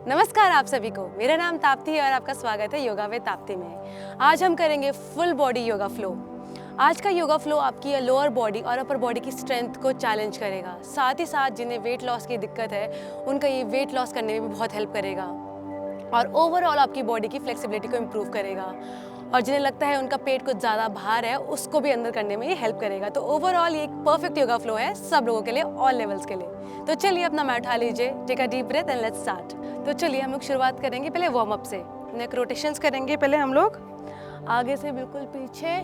नमस्कार आप सभी को, मेरा नाम ताप्ती है और आपका स्वागत है योगा विद ताप्ती में। आज हम करेंगे फुल बॉडी योगा फ्लो। आज का योगा फ्लो आपकी लोअर बॉडी और अपर बॉडी की स्ट्रेंथ को चैलेंज करेगा। साथ ही साथ जिन्हें वेट लॉस की दिक्कत है उनका ये वेट लॉस करने में भी बहुत हेल्प करेगा और ओवरऑल आपकी बॉडी की फ्लेक्सिबिलिटी को इम्प्रूव करेगा। और जिन्हें लगता है उनका पेट कुछ ज़्यादा भार है उसको भी अंदर करने में ये हेल्प करेगा। तो ओवरऑल ये एक परफेक्ट योगा फ्लो है सब लोगों के लिए, ऑल लेवल्स के लिए। तो चलिए अपना मैट उठा लीजिए, take a deep breath and let's start. तो चलिए हम लोग शुरुआत करेंगे पहले वार्म अप से। नेक रोटेशंस करेंगे पहले हम लोग, आगे से बिल्कुल पीछे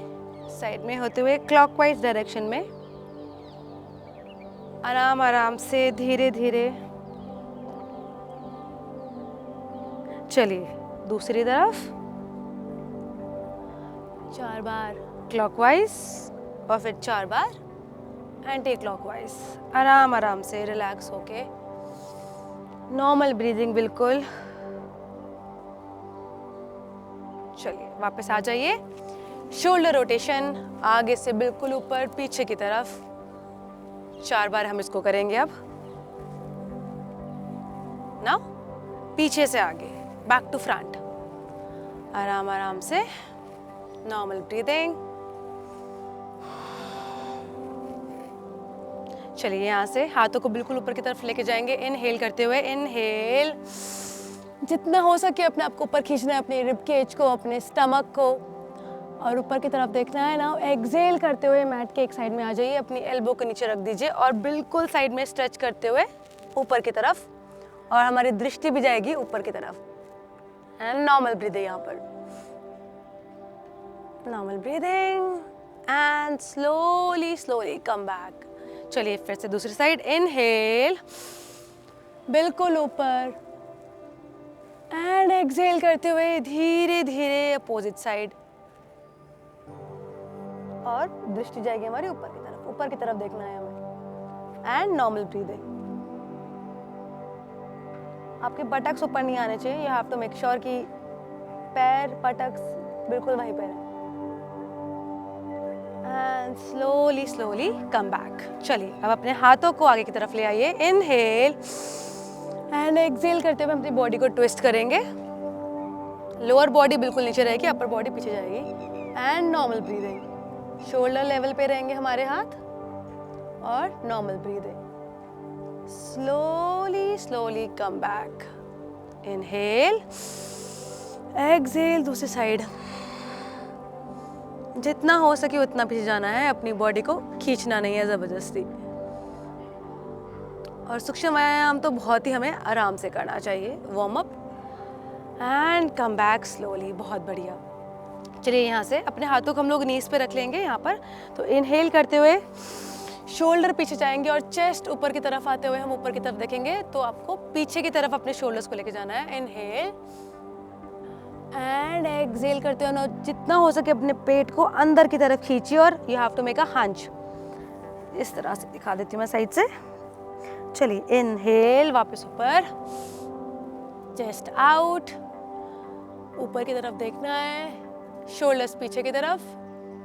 साइड में होते हुए क्लॉकवाइज डायरेक्शन में आराम आराम से धीरे धीरे। चलिए दूसरी तरफ 4 बार क्लॉकवाइज और फिर 4 बार एंटी क्लॉकवाइज। आराम आराम से रिलैक्स होके नॉर्मल ब्रीदिंग बिल्कुल। चलिए वापस आ जाइए। शोल्डर रोटेशन आगे से बिल्कुल ऊपर पीछे की तरफ 4 बार हम इसको करेंगे। अब नाउ पीछे से आगे, बैक टू फ्रंट। आराम आराम से नॉर्मल ब्रीदिंग। चलिए यहाँ से हाथों को बिल्कुल ऊपर की तरफ लेके जाएंगे। इनहेल करते हुए, इनहेल जितना हो सके अपने आप को ऊपर खींचना है, अपने रिब केज को, अपने स्टमक को, और ऊपर की तरफ देखना है ना। एक्सहेल करते हुए मैट के एक साइड में आ जाइए, अपनी एल्बो को नीचे रख दीजिए और बिल्कुल साइड में स्ट्रेच करते हुए ऊपर की तरफ, और हमारी दृष्टि भी जाएगी ऊपर की तरफ। एंड नॉर्मल ब्रीदिंग यहाँ पर, normal breathing and slowly slowly come back. चलिए फिर से दूसरी साइड। इनहेल बिल्कुल ऊपर एंड एक्सहेल करते हुए धीरे धीरे अपोजिट साइड, और दृष्टि जाएगी हमारी ऊपर की तरफ। ऊपर की तरफ देखना है हमें। And normal breathing. आपके बटक्स ऊपर नहीं आने चाहिए। You have to make sure कि पैर बटक्स बिल्कुल वहीं पर है। And slowly slowly come back. चलिए अब अपने हाथों को आगे की तरफ ले आइए। इनहेल एंड एक्सहेल करते हुए अपनी बॉडी को ट्विस्ट करेंगे। लोअर बॉडी बिल्कुल नीचे रहेगी, अपर बॉडी पीछे जाएगी। And normal breathing, shoulder level पे रहेंगे हमारे हाथ, और normal breathing. Slowly slowly come back. Inhale, exhale दूसरी साइड। जितना हो सके उतना पीछे जाना है, अपनी बॉडी को खींचना नहीं है जबरदस्ती। और सूक्ष्म व्यायाम तो बहुत ही हमें आराम से करना चाहिए। Warm up and come back slowly. बहुत बढ़िया। चलिए यहाँ से अपने हाथों को हम लोग नीज पे रख लेंगे यहाँ पर। तो इनहेल करते हुए शोल्डर पीछे जाएंगे और चेस्ट ऊपर की तरफ आते हुए हम ऊपर की तरफ देखेंगे। तो आपको पीछे की तरफ अपने शोल्डर्स को लेके जाना है। इनहेल एंड एक्सहेल करते हुए जितना हो सके अपने पेट को अंदर की तरफ खींचिए, और you have to make a hunch. इस तरह से दिखा देती हूँ मैं साइड से। चलिए इनहेल, वापस ऊपर, चेस्ट आउट, ऊपर की तरफ देखना है, शोल्डर्स पीछे की तरफ।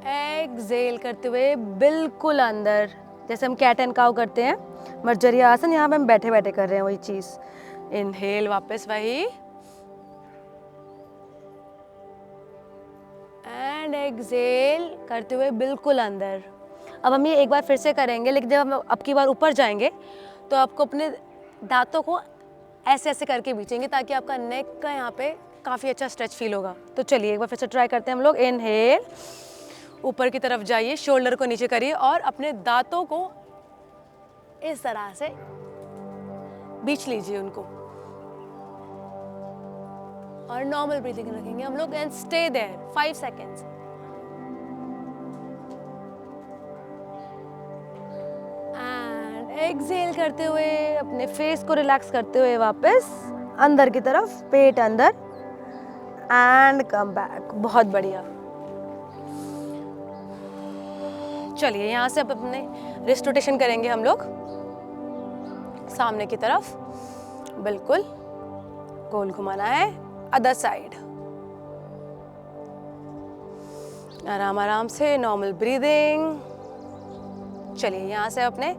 एक्सहेल करते हुए बिल्कुल अंदर, जैसे हम कैट एंड काउ करते हैं, मर्जरिया आसन, यहाँ पे हम बैठे बैठे कर रहे हैं वही चीज। इनहेल, वापस वही, एंड एक्सहेल करते हुए बिल्कुल अंदर। अब हम ये एक बार फिर से करेंगे, लेकिन जब हम अब की बार ऊपर जाएंगे तो आपको अपने दांतों को ऐसे ऐसे करके बीचेंगे, ताकि आपका नेक का यहाँ पे काफ़ी अच्छा स्ट्रेच फील होगा। तो चलिए एक बार फिर से ट्राई करते हैं हम लोग। इनहेल, ऊपर की तरफ जाइए, शोल्डर को नीचे करिए और अपने दांतों को इस तरह से बीच लीजिए उनको, और नॉर्मल ब्रीथिंग रखेंगे हम लोग। And stay there 5 seconds. And exhale करते हुए अपने फेस को रिलैक्स करते हुए वापस अंदर की तरफ, पेट अंदर, एंड कम बैक। बहुत बढ़िया। चलिए यहाँ से अब अपने रिस्ट रोटेशन करेंगे हम लोग सामने की तरफ। बिल्कुल गोल घुमाना है, अदर साइड। आराम आराम से नॉर्मल ब्रीदिंग। चलिए यहाँ से अपने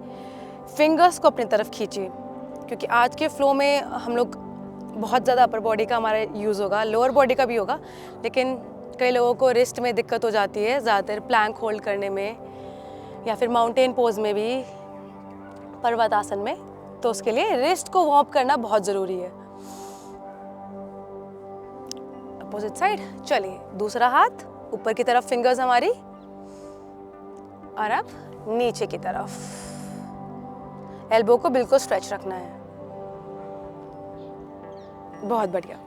फिंगर्स को अपनी तरफ खींचिए, क्योंकि आज के फ्लो में हम लोग बहुत ज़्यादा अपर बॉडी का हमारा यूज़ होगा, लोअर बॉडी का भी होगा, लेकिन कई लोगों को रिस्ट में दिक्कत हो जाती है ज़्यादातर प्लैंक होल्ड करने में या फिर माउंटेन पोज में भी, पर्वत आसन में, तो उसके लिए रिस्ट को वार्म अप करना बहुत ज़रूरी है। Opposite side. चलिए दूसरा हाथ ऊपर की तरफ, फिंगर्स हमारी, और अब नीचे की तरफ। एल्बो को बिल्कुल स्ट्रेच रखना है। बहुत बढ़िया।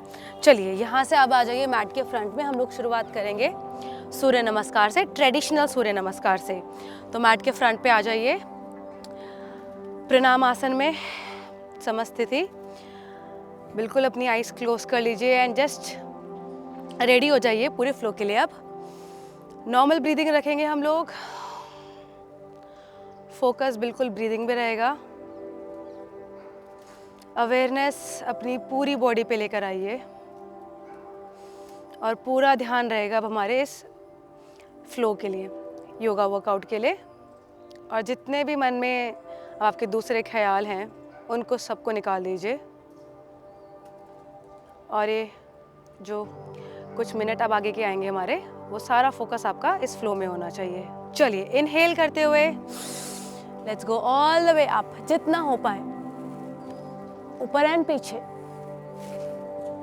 चलिए यहाँ से अब आ जाइए मैट के फ्रंट में। हम लोग शुरुआत करेंगे सूर्य नमस्कार से, ट्रेडिशनल सूर्य नमस्कार से। तो मैट के फ्रंट पे आ जाइए, प्रणाम आसन में समस्थिति, बिल्कुल अपनी आईज क्लोज कर लीजिए एंड जस्ट रेडी हो जाइए पूरे फ्लो के लिए। अब नॉर्मल ब्रीदिंग रखेंगे हम लोग, फोकस बिल्कुल ब्रीदिंग में रहेगा। अवेयरनेस अपनी पूरी बॉडी पे लेकर आइए और पूरा ध्यान रहेगा अब हमारे इस फ्लो के लिए, योगा वर्कआउट के लिए। और जितने भी मन में आपके दूसरे ख्याल हैं उनको सबको निकाल दीजिए। और ये जो कुछ मिनट अब आगे के आएंगे हमारे, वो सारा फोकस आपका इस फ्लो में होना चाहिए। चलिए इनहेल करते हुए let's go all the way up, जितना हो पाए ऊपर एंड पीछे।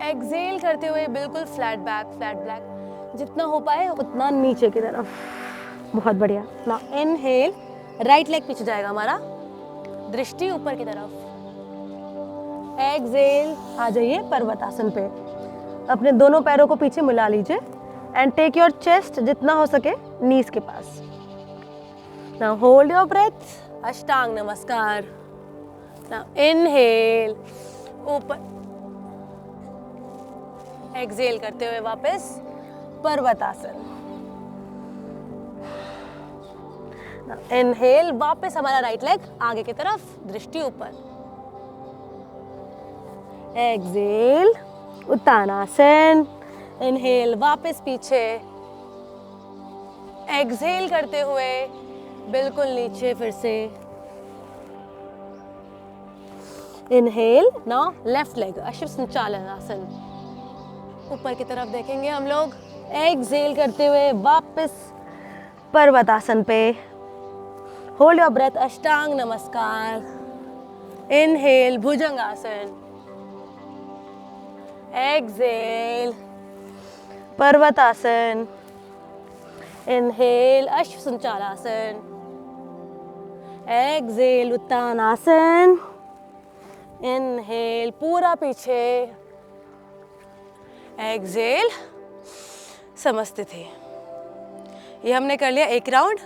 एक्सहेल करते हुए बिल्कुल फ्लैट बैक, फ्लैट बैक, जितना हो पाए उतना नीचे की तरफ। बहुत बढ़िया। नाउ इनहेल, राइट लेग पीछे जाएगा हमारा, दृष्टि ऊपर की तरफ। एक्सहेल, आ जाइए पर्वतासन पे, अपने दोनों पैरों को पीछे मिला लीजिए एंड टेक योर चेस्ट जितना हो सके नीज के पास। नाउ होल्ड योर ब्रेथ, अष्टांग नमस्कार। नाउ इनहेल, ऊपर, एक्सहेल करते हुए वापस पर्वतासन। इनहेल, वापस हमारा राइट लेग आगे की तरफ, दृष्टि ऊपर। एक्सहेल, उत्तानासन। इनहेल, वापस पीछे। एक्सहेल करते हुए बिल्कुल नीचे फिर से। इनहेल, नाउ लेफ्ट लेग, अश्व संचालन आसन, ऊपर की तरफ देखेंगे हम लोग। एक्सहेल करते हुए वापस पर्वतासन पे। होल्ड योर ब्रेथ, अष्टांग नमस्कार। इनहेल, भुजंगासन। एक्सहेल, पर्वतासन। इनहेल, अश्व संचालासन। एक्सहेल, उत्तानासन। इनहेल, पूरा पीछे। एक्सहेल, समस्थिति। ये हमने कर लिया एक राउंड।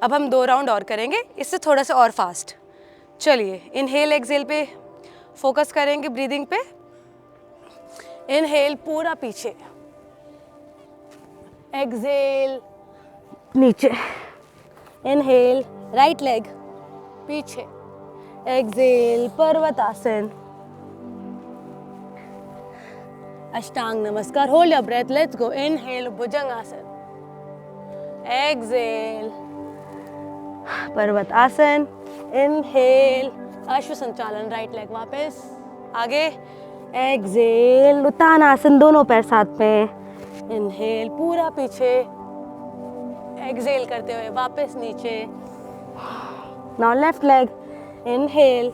अब हम 2 राउंड और करेंगे, इससे थोड़ा सा और फास्ट। चलिए इनहेल एक्सहेल पे फोकस करेंगे, ब्रीदिंग पे। इनहेल, पूरा पीछे। एक्सहेल, नीचे। इनहेल, राइट लेग पीछे। एक्सहेल, पर्वतासन। अष्टांग नमस्कार। Hold your breath, let's go. Inhale, भुजंगासन। एक्सहेल, पर्वतासन। इनहेल, अश्व संचालन, राइट लेग वापस आगे। एक्सहेल, उत्तानासन, दोनों पैर साथ में। इनहेल, पूरा पीछे। एक्सहेल करते हुए वापस नीचे। Now left leg. Inhale,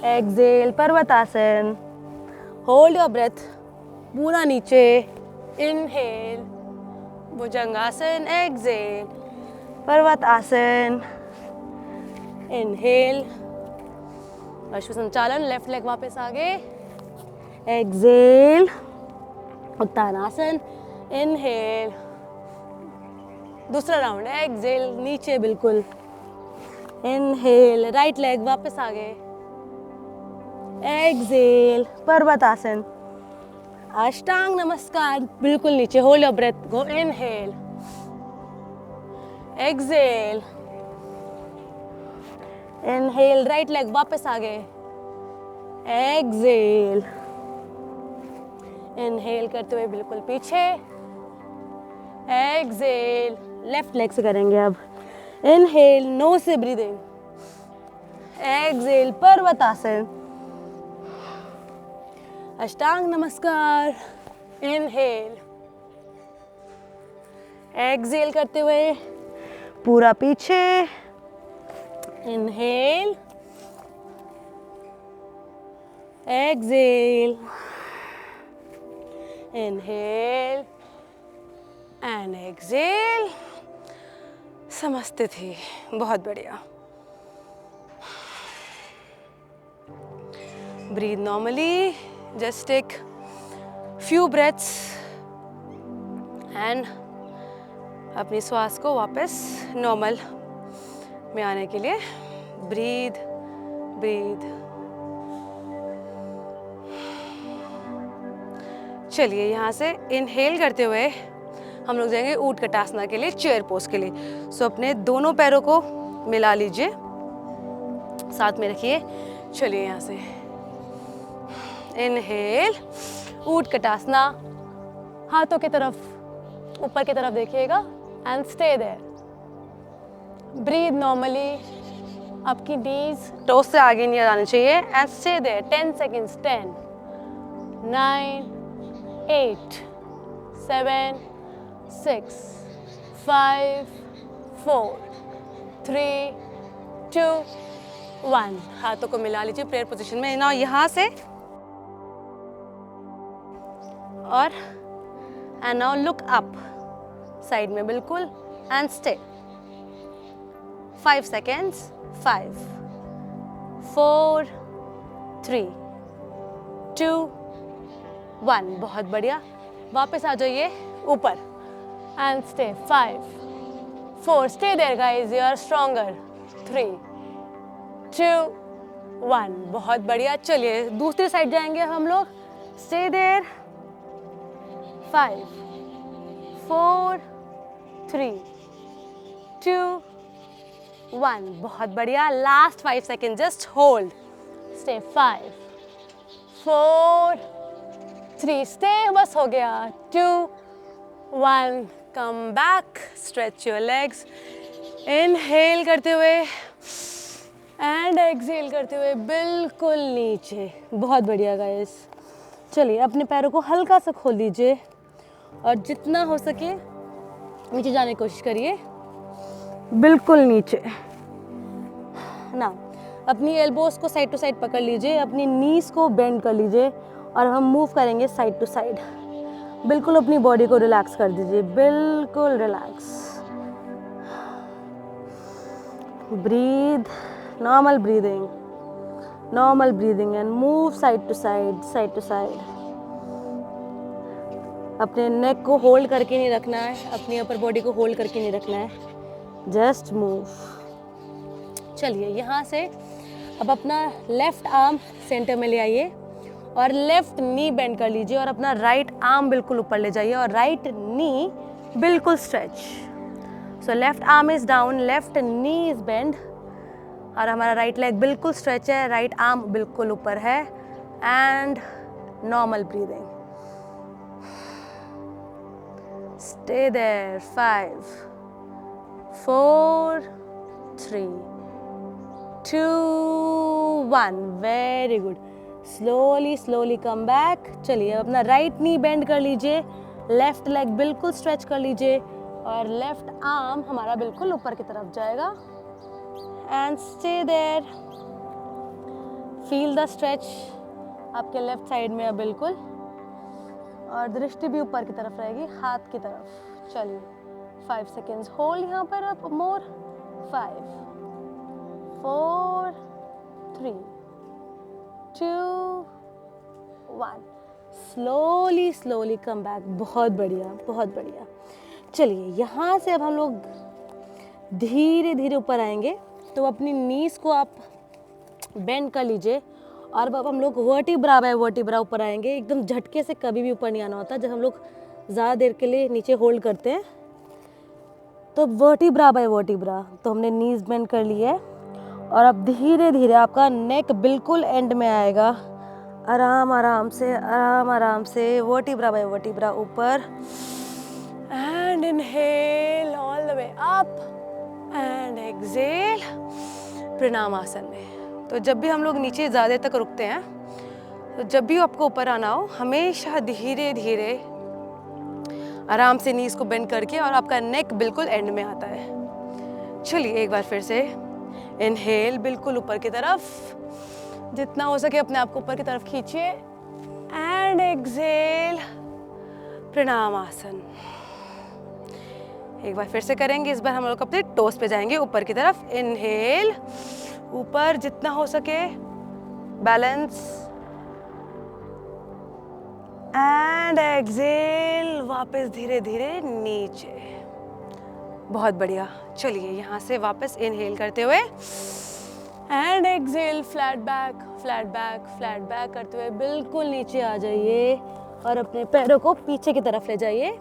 exhale, पर्वतासन। होल्ड योर ब्रेथ, पूरा नीचे। इनहेल, भुजंगासन। एक्सहेल, पर्वतासन। इनहेल, अश्व संचालन, लेफ्ट लेग वापस आगे। एक्सहेल, उत्तानासन। इनहेल, दूसरा राउंड। एक्सहेल, नीचे बिल्कुल। इनहेल, राइट लेग वापस आगे। एक्सहेल, पर्वतासन। अष्टांग नमस्कार, बिल्कुल नीचे। Hold your breath, go. Inhale, exhale. Inhale, right leg वापस आगे। एक्सहेल। इनहेल करते हुए बिल्कुल पीछे। एक्सहेल, लेफ्ट लेग से करेंगे अब। इनहेल, नोज से ब्रीदिंग। एक्सहेल, पर्वतासन। अष्टांग नमस्कार। इनहेल, एक्सहेल करते हुए पूरा पीछे। Inhale, exhale, inhale and exhale. समझते थे, बहुत बढ़िया। Breathe normally, just take few breaths and अपनी श्वास को वापस नॉर्मल में आने के लिए breathe, breathe। चलिए यहाँ से इनहेल करते हुए हम लोग जाएंगे ऊट कटासना के लिए, चेयर पोज के लिए। सो अपने दोनों पैरों को मिला लीजिए, साथ में रखिए। चलिए यहाँ से इनहेल, ऊट कटासना, हाथों की तरफ ऊपर की तरफ देखिएगा and stay there. Breathe normally, आपकी नीज टोस से आगे नहीं आनी चाहिए एंड स्टे देयर 10 सेकेंड्स। 10, 9, 8, 7, 6, 5, 4, 3, 2, 1। हाथों को मिला लीजिए प्रेयर पोजीशन में। ना यहाँ से और and now look up, side में बिल्कुल एंड स्टे। 5 सेकेंड्स। 5, 4, 3, 2, 1। बहुत बढ़िया। वापस आ जाइए ऊपर and stay. 5, 4, stay there guys, you are stronger. 3, 2, 1। बहुत बढ़िया। चलिए दूसरी साइड जाएंगे हम लोग। Stay there. 5, 4, 3, 2, 1। बहुत बढ़िया। Last 5 second, just hold. Stay. 5, 4, 3, stay. बस हो गया। 2, 1, come back, stretch your legs. Inhale करते हुए एंड एक्सहेल करते हुए बिल्कुल नीचे। बहुत बढ़िया गाइस। चलिए अपने पैरों को हल्का सा खोल दीजिए और जितना हो सके नीचे जाने की कोशिश करिए, बिल्कुल नीचे ना। अपनी एल्बोस को साइड टू साइड पकड़ लीजिए, अपनी नीज को बेंड कर लीजिए और हम मूव करेंगे साइड टू साइड। बिल्कुल अपनी बॉडी को रिलैक्स कर दीजिए, बिल्कुल relax. Breathe, normal breathing and move side to side. अपने नेक को होल्ड करके नहीं रखना है, अपनी अपर बॉडी को होल्ड करके नहीं रखना है, जस्ट मूव। चलिए यहाँ से अब अपना लेफ्ट आर्म सेंटर में ले आइए और लेफ्ट नी बेंड कर लीजिए और अपना राइट आर्म बिल्कुल ऊपर ले जाइए और राइट नी बिल्कुल stretch. So left arm is down, left knee is bend और हमारा राइट लेग बिल्कुल स्ट्रेच है, राइट आर्म बिल्कुल ऊपर है and normal breathing. Stay there. 5, 4, 3, 2, 1। Very good. Slowly come back. चलिए अपना राइट नी बेंड कर लीजिए, लेफ्ट लेग बिल्कुल स्ट्रेच कर लीजिए और लेफ्ट आर्म हमारा बिल्कुल ऊपर की तरफ जाएगा and stay there. Feel the stretch आपके लेफ्ट साइड में है बिल्कुल और दृष्टि भी ऊपर की तरफ रहेगी, हाथ की तरफ। चलिए 5 सेकेंड्स होल्ड यहाँ पर। अब मोर। 5, 4, 3, 2, 1। Slowly come back. बहुत बढ़िया। चलिए यहाँ से अब हम लोग धीरे धीरे ऊपर आएंगे, तो अपनी नीज को आप बेंड कर लीजिए और अब हम लोग वर्टिब्रा बाय वर्टिब्रा ऊपर आएंगे। एकदम झटके से कभी भी ऊपर नहीं आना होता। जब हम लोग ज़्यादा देर के लिए नीचे होल्ड करते हैं तो वर्टिब्रा बाय वर्टिब्रा। तो हमने नीज बेंड कर ली है और अब धीरे धीरे आपका नेक बिल्कुल एंड में आएगा। आराम से वर्टिब्रा बाय वर्टिब्रा ऊपर and inhale all the way up and exhale प्रणाम आसन में। तो जब भी हम लोग नीचे ज़्यादा तक रुकते हैं तो जब भी आपको ऊपर आना हो हमेशा धीरे धीरे आराम से नीज को बेंड करके, और आपका नेक बिल्कुल एंड में आता है। चलिए एक बार फिर से इनहेल, बिल्कुल ऊपर की तरफ, जितना हो सके अपने आप को ऊपर की तरफ खींचिए, एंड एक्सहेल, प्रणाम आसन। एक बार फिर से करेंगे, इस बार हम लोग अपने टोस पे जाएंगे ऊपर की तरफ। इनहेल, ऊपर जितना हो सके, बैलेंस, एंड एक्सहेल, वापस धीरे धीरे नीचे। बहुत बढ़िया। चलिए यहाँ से वापस इनहेल करते हुए and exhale, flat back flat back flat back करते हुए बिल्कुल नीचे आ जाइए और अपने पैरों को पीछे की तरफ ले जाइए।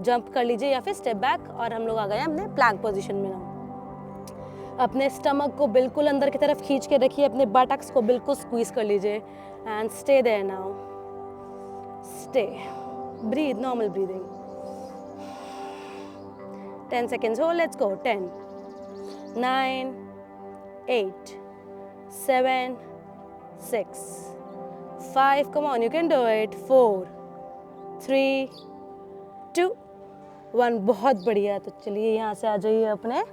जंप कर लीजिए या फिर स्टेप बैक, और हम लोग आ गए अपने प्लैंक पोजीशन में ना। अपने स्टमक को बिल्कुल अंदर की तरफ खींच के रखिए, अपने बटक्स को बिल्कुल स्क्वीज कर लीजिए and stay there now. Stay, breathe, normal breathing. 10 seconds hold, let's go. 10, 9, 8, 7, 6, 5, come on, you can do it. 4, 3, 2, 1, बहुत बढ़िया। तो चलिए यहाँ से आ जाइए अपने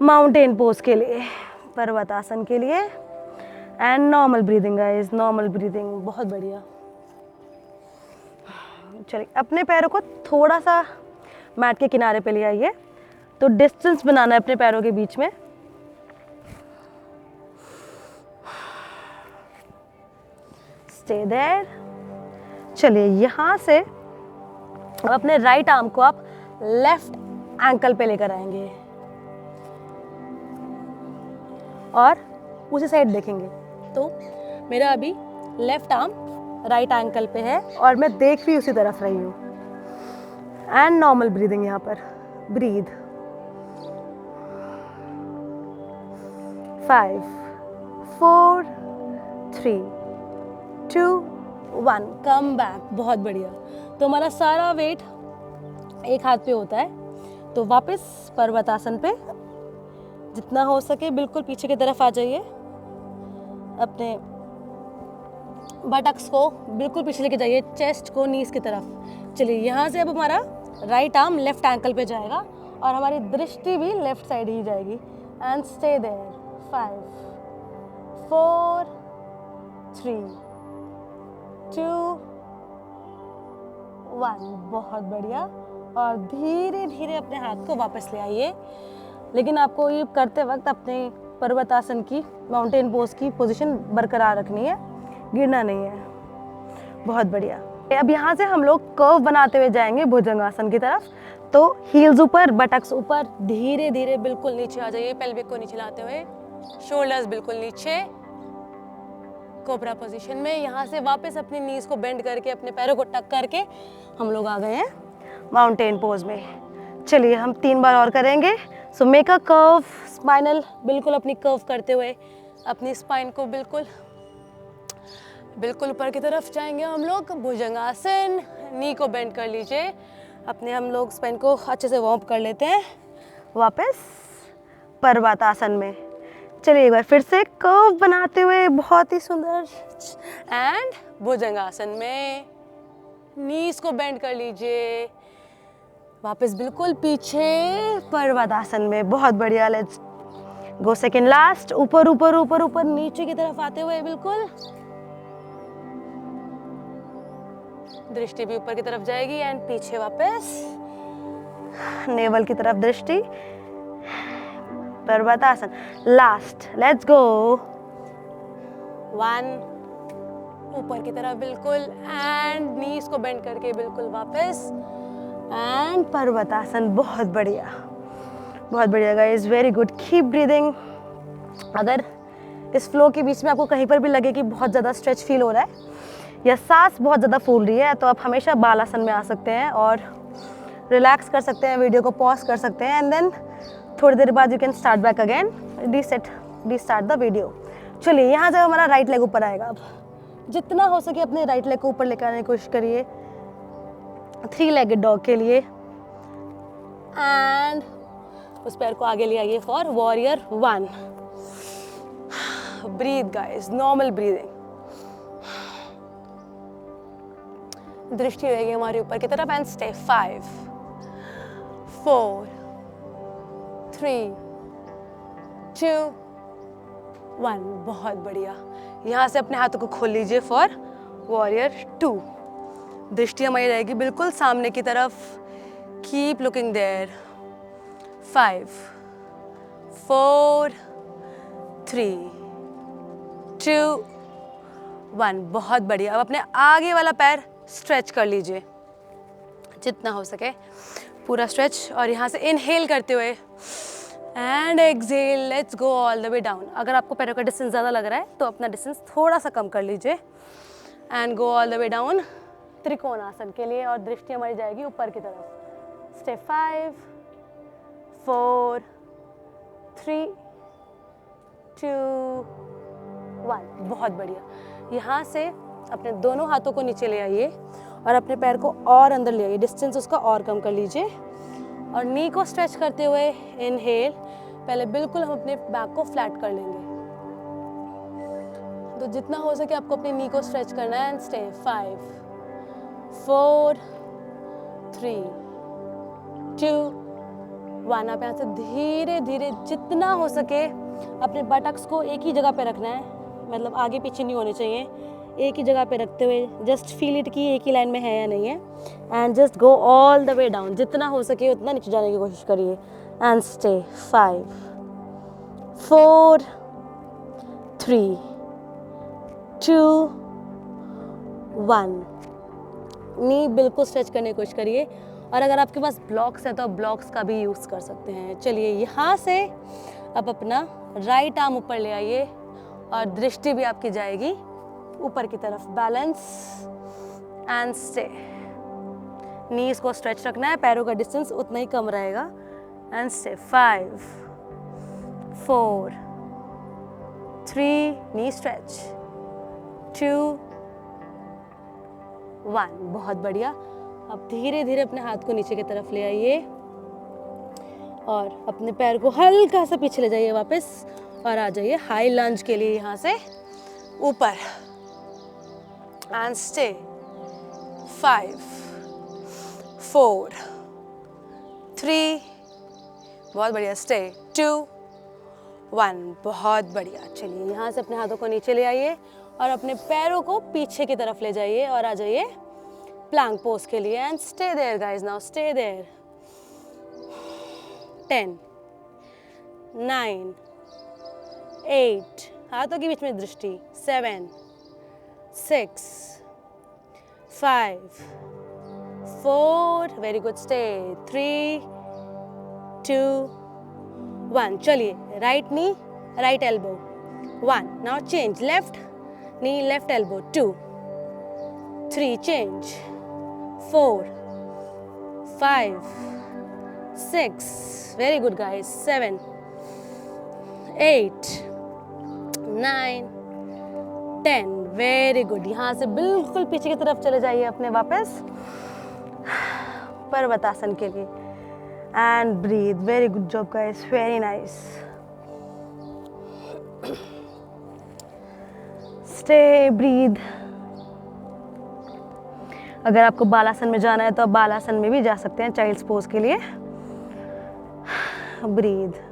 माउंटेन पोज के लिए, पर्वतासन के लिए, and normal breathing guys, normal breathing, बहुत बढ़िया। चलिए अपने पैरों को थोड़ा सा मैट के किनारे पे ले आइए, तो डिस्टेंस बनाना है अपने पैरों के बीच में। Stay there. चलिए यहाँ से अपने राइट आर्म को आप लेफ्ट एंकल पे लेकर आएंगे और उसी साइड देखेंगे। तो मेरा अभी लेफ्ट आर्म राइट एंकल पे है और मैं देख भी उसी तरफ रही हूँ। एंड नॉर्मल ब्रीदिंग यहाँ पर, ब्रीद। 5, 4, 3, 2, 1, come back. बहुत बढ़िया। तो हमारा सारा वेट एक हाथ पे होता है, तो वापस पर्वतासन पे जितना हो सके बिल्कुल पीछे की तरफ आ जाइए, अपने बटक्स को बिल्कुल पीछे लेके जाइए, चेस्ट को नीज की तरफ। चलिए यहाँ से अब हमारा राइट आर्म लेफ्ट एंकल पे जाएगा और हमारी दृष्टि भी लेफ्ट साइड ही जाएगी। And stay there. 5, 4, 3, 2, 1, बहुत बढ़िया। और धीरे धीरे अपने हाथ को वापस ले आइए, लेकिन आपको ये करते वक्त अपने पर्वतासन की, माउंटेन पोज की पोजीशन बरकरार रखनी है, गिरना नहीं है। बहुत बढ़िया। अब यहाँ से हम लोग कर्व बनाते हुए जाएंगे भुजंगासन की तरफ। तो हील्स ऊपर, बटक्स ऊपर, धीरे धीरे बिल्कुल नीचे आ जाइए, पेल्विक को नीचे लाते हुए, शोल्डर्स बिल्कुल नीचे, कोबरा पोजीशन में। यहाँ से वापस अपनी नीज को बेंड करके, अपने पैरों को टक करके हम लोग आ गए हैं माउंटेन पोज में। चलिए हम 3 बार और करेंगे। So make a curve, spinal बिल्कुल अपनी कर्व करते हुए अपनी स्पाइन को बिल्कुल ऊपर की तरफ जाएंगे हम लोग। भुजंगासन, नी को बेंड कर लीजिए, अपने हम लोग स्पाइन को अच्छे से वार्म कर लेते हैं। वापस पर्वतासन में। चलिए एक बार फिर से कर्व बनाते हुए, बहुत ही सुंदर, एंड भुजंगासन में नीज को बेंड कर लीजिए, वापस बिल्कुल पीछे पर्वतासन में। बहुत बढ़िया। Let's go second last. ऊपर ऊपर ऊपर ऊपर नीचे की तरफ आते हुए बिल्कुल, दृष्टि भी ऊपर की तरफ जाएगी एंड पीछे वापस नेवल की तरफ दृष्टि, पर्वतासन। Last, let's go. 1, ऊपर की तरफ बिल्कुल, एंड नीज को बेंड करके बिल्कुल वापस, एंड पर्वतासन। बहुत बढ़िया, बहुत बढ़िया guys, very good. Keep breathing. अगर इस फ्लो के बीच में आपको कहीं पर भी लगे कि बहुत ज़्यादा स्ट्रेच फील हो रहा है या सांस बहुत ज़्यादा फूल रही है, तो आप हमेशा बालासन में आ सकते हैं और रिलैक्स कर सकते हैं, वीडियो को पॉज कर सकते हैं, एंड देन थोड़ी देर बाद you can start back again, restart the video. चलिए यहाँ से हमारा राइट लेग ऊपर आएगा। अब जितना हो सके अपने राइट लेग को ऊपर लेकर आने की कोशिश करिए 3 लेगेड डॉग के लिए, एंड उस पैर को आगे ले आइए for warrior 1। Breathe guys, normal breathing. दृष्टि रहेगी हमारे ऊपर की तरफ एंड स्टे 5 4 3 2 1। बहुत बढ़िया। यहाँ से अपने हाथों को खोल लीजिए फॉर वॉरियर 2। दृष्टि हमारी रहेगी बिल्कुल सामने की तरफ। Keep looking there. 5 4 3 2 1। बहुत बढ़िया। अब अपने आगे वाला पैर स्ट्रेच कर लीजिए जितना हो सके, पूरा स्ट्रेच। और यहाँ से इनहेल करते हुए and exhale, let's go all the way down. अगर आपको पैरों का डिस्टेंस ज़्यादा लग रहा है तो अपना डिस्टेंस थोड़ा सा कम कर लीजिए and go all the way down त्रिकोण आसन के लिए। और दृष्टि हमारी जाएगी ऊपर की तरफ। स्टेप 5 4 3 2 1। बहुत बढ़िया। यहाँ से अपने दोनों हाथों को नीचे ले आइए और अपने पैर को और अंदर ले आइए, डिस्टेंस उसका और कम कर लीजिए। और नी को स्ट्रेच करते हुए इनहेल। पहले बिल्कुल हम अपने बैक को फ्लैट कर लेंगे, तो जितना हो सके आपको अपनी नी को स्ट्रेच करना है एंड स्टे 5 4 3 2 1। आप यहाँ से धीरे धीरे जितना हो सके अपने बटक्स को एक ही जगह पे रखना है, मतलब आगे पीछे नहीं होने चाहिए। एक ही जगह पे रखते हुए जस्ट फील इट कि एक ही लाइन में है या नहीं है and just go all the way down. जितना हो सके उतना नीचे जाने की कोशिश करिए एंड स्टे 5 4 3 2 1। नी बिल्कुल स्ट्रेच करने की कोशिश करिए। और अगर आपके पास ब्लॉक्स है तो आप ब्लॉक्स का भी यूज़ कर सकते हैं। चलिए यहाँ से आप अपना राइट आर्म ऊपर ले आइए और दृष्टि भी आपकी जाएगी ऊपर की तरफ। Balance and stay. नीज को स्ट्रेच रखना है, पैरों का डिस्टेंस उतना ही कम रहेगा एंड स्टे 5 4 3 नी स्ट्रेच 2 1। बहुत बढ़िया। अब धीरे धीरे अपने हाथ को नीचे की तरफ ले आइए और अपने पैर को हल्का सा पीछे ले जाइए वापस और आ जाइए हाई लंज के लिए यहाँ से ऊपर एंड स्टे 5 4 3 बहुत बढ़िया स्टे 2 1। बहुत बढ़िया। चलिए यहाँ से अपने हाथों को नीचे ले आइए और अपने पैरों को पीछे की तरफ ले जाइए और आ जाइए प्लैंक पोज के लिए and stay there guys. Now stay there. 10 9 8 हाथों के बीच में दृष्टि 7 6 5 4 वेरी गुड स्टे 3 2 1। चलिए right knee right elbow 1। Now change left नी left elbow 2 3 change 4 5 6 very good guys 7 8 9 10 very good. यहाँ से बिल्कुल पीछे की तरफ चले जाइए अपने वापस पर्वतासन के लिए and breathe. Very good job guys, very nice. Stay breathe. अगर आपको बालासन में जाना है तो आप बालासन में भी जा सकते हैं चाइल्ड्स पोज के लिए। ब्रीथ।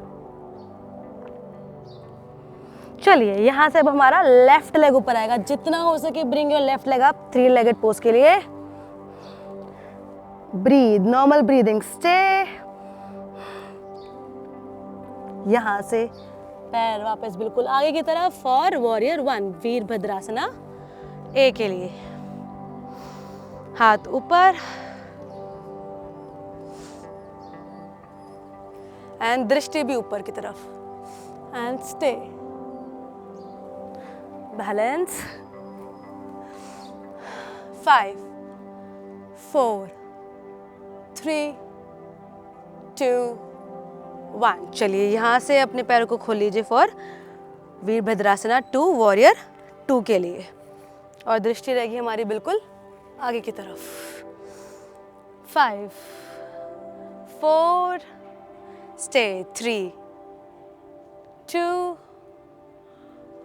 चलिए यहाँ से अब हमारा लेफ्ट लेग ऊपर आएगा। जितना हो सके bring your left leg up 3 legged pose के लिए। Breathe, normal breathing. स्टे। यहाँ से पैर वापस बिल्कुल आगे की तरफ और वॉरियर 1 वीरभद्रासना ए के लिए। हाथ ऊपर एंड दृष्टि भी ऊपर की तरफ एंड स्टे। बैलेंस 5 4 3 2 1। चलिए यहाँ से अपने पैरों को खोल लीजिए फॉर वीरभद्रासना 2 वॉरियर 2 के लिए। और दृष्टि रहेगी हमारी बिल्कुल आगे की तरफ। 5 4 स्टे 3 2